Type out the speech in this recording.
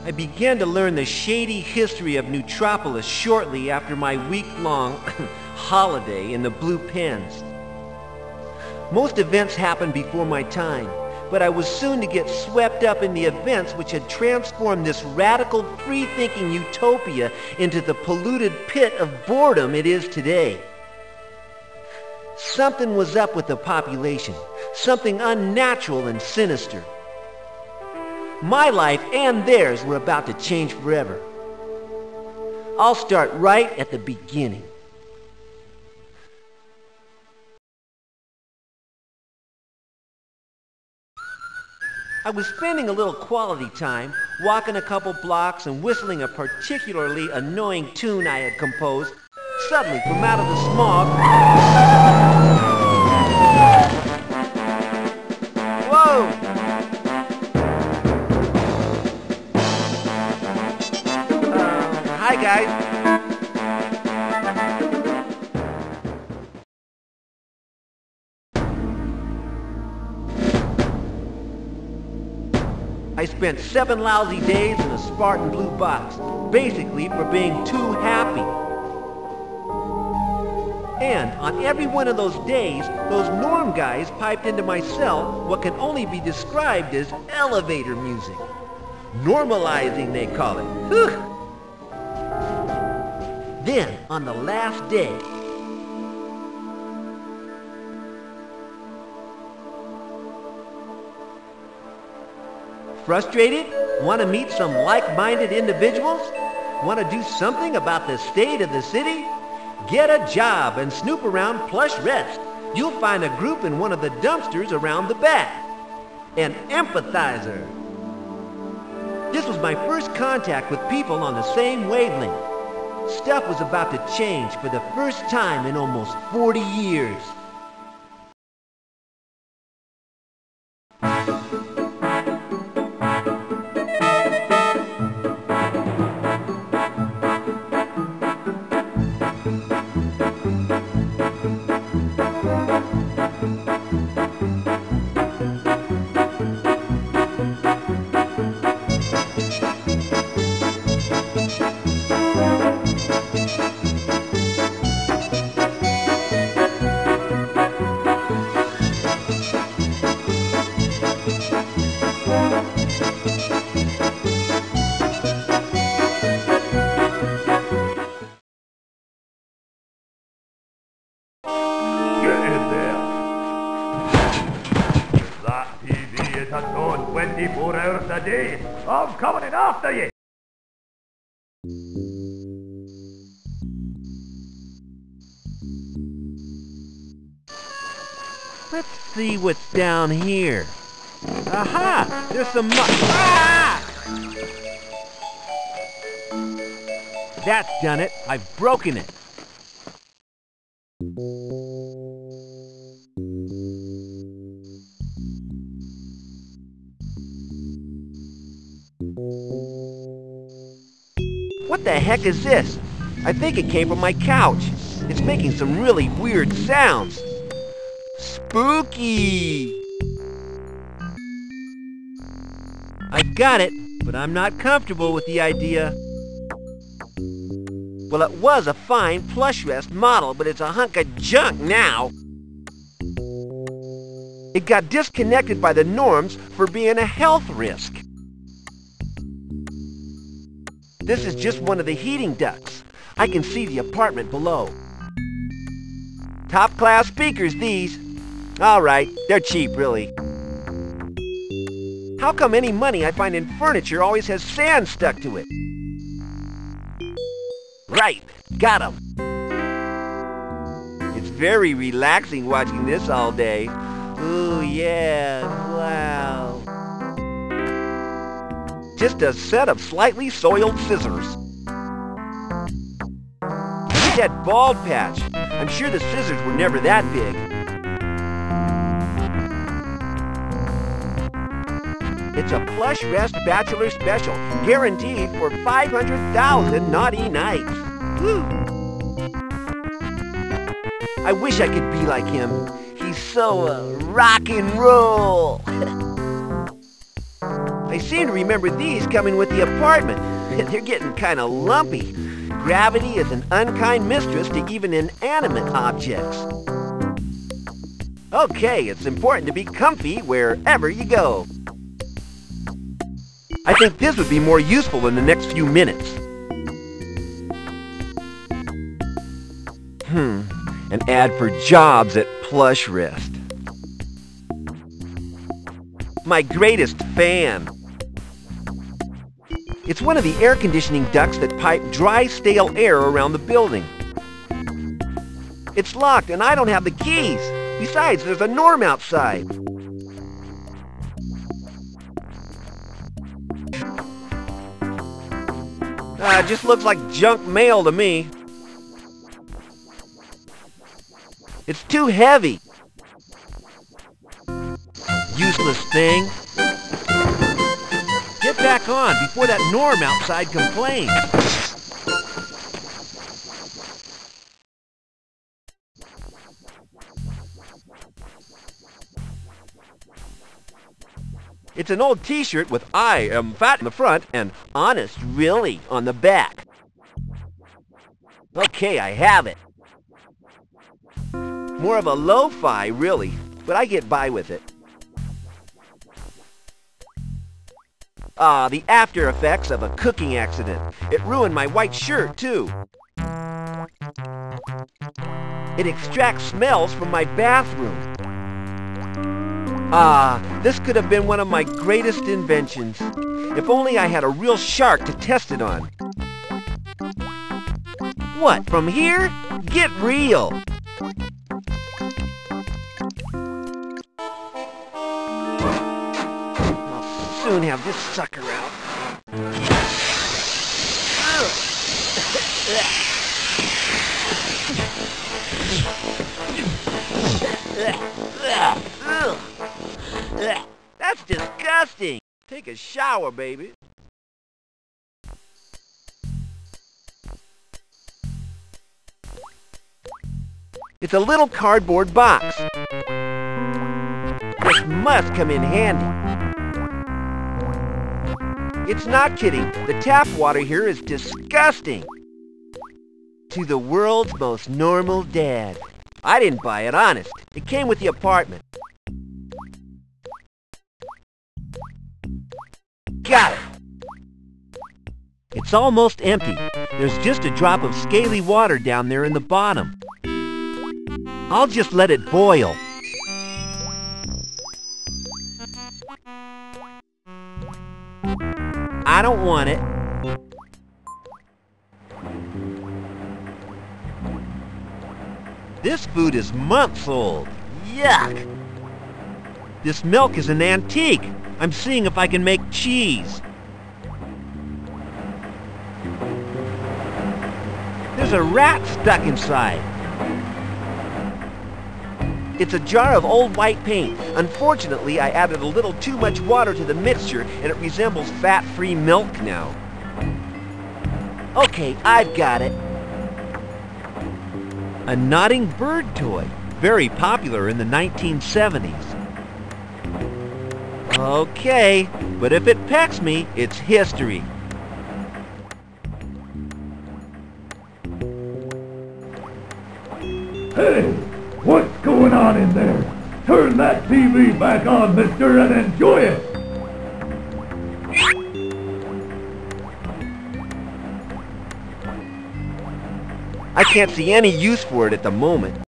I began to learn the shady history of Nootropolis shortly after my week-long holiday in the Blue Pens. Most events happened before my time, but I was soon to get swept up in the events which had transformed this radical, free-thinking utopia into the polluted pit of boredom it is today. Something was up with the population, something unnatural and sinister. My life and theirs were about to change forever. I'll start right at the beginning. I was spending a little quality time, walking a couple blocks and whistling a particularly annoying tune I had composed. Suddenly, from out of the smog... Whoa! Hi, guys. I spent 7 lousy days in a Spartan blue box, basically for being too happy. And on every one of those days, those norm guys piped into my cell what can only be described as elevator music. Normalizing, they call it. Whew. Then, on the last day, frustrated? Want to meet some like-minded individuals? Want to do something about the state of the city? Get a job and snoop around Plush Rest. You'll find a group in one of the dumpsters around the back. An empathizer. This was my first contact with people on the same wavelength. Stuff was about to change for the first time in almost 40 years. At home 24 hours a day. I'm coming in after you. Let's see what's down here. Aha! There's some Ah! That's done it. I've broken it. What the heck is this? I think it came from my couch. It's making some really weird sounds. Spooky! I've got it, but I'm not comfortable with the idea. Well, it was a fine Plush Rest model, but it's a hunk of junk now. It got disconnected by the norms for being a health risk. This is just one of the heating ducts. I can see the apartment below. Top-class speakers, these. All right, they're cheap, really. How come any money I find in furniture always has sand stuck to it? Right, got 'em. It's very relaxing watching this all day. Ooh, yeah, wow. Just a set of slightly soiled scissors. Look at that bald patch. I'm sure the scissors were never that big. It's a Plush Rest Bachelor Special, guaranteed for 500,000 naughty nights. Woo! I wish I could be like him. He's so rock and roll. I I seem to remember these coming with the apartment. They're getting kind of lumpy. Gravity is an unkind mistress to even inanimate objects. Okay, it's important to be comfy wherever you go. I think this would be more useful in the next few minutes. An ad for jobs at Plush Rest. My greatest fan. It's one of the air conditioning ducts that pipe dry, stale air around the building. It's locked and I don't have the keys. Besides, there's a Norm outside. It just looks like junk mail to me. It's too heavy. Useless thing. Get back on before that Norm outside complains. It's an old t-shirt with "I am fat" in the front and "Honest really" on the back. Okay, I have it. More of a lo-fi, really, but I get by with it. The after effects of a cooking accident. It ruined my white shirt, too. It extracts smells from my bathroom. This could have been one of my greatest inventions. If only I had a real shark to test it on. What, from here? Get real! I'll soon have this sucker out. That's disgusting. Take a shower, baby. It's a little cardboard box. This must come in handy. It's not kidding. The tap water here is disgusting. To the world's most normal dad. I didn't buy it, honest. It came with the apartment. Got it! It's almost empty. There's just a drop of scaly water down there in the bottom. I'll just let it boil. I don't want it. This food is months old. Yuck! This milk is an antique. I'm seeing if I can make cheese. There's a rat stuck inside. It's a jar of old white paint. Unfortunately, I added a little too much water to the mixture and it resembles fat-free milk now. Okay, I've got it. A nodding bird toy. Very popular in the 1970s. Okay, but if it pecks me, it's history. Hey, what's going on in there? Turn that TV back on, mister, and enjoy it! I can't see any use for it at the moment.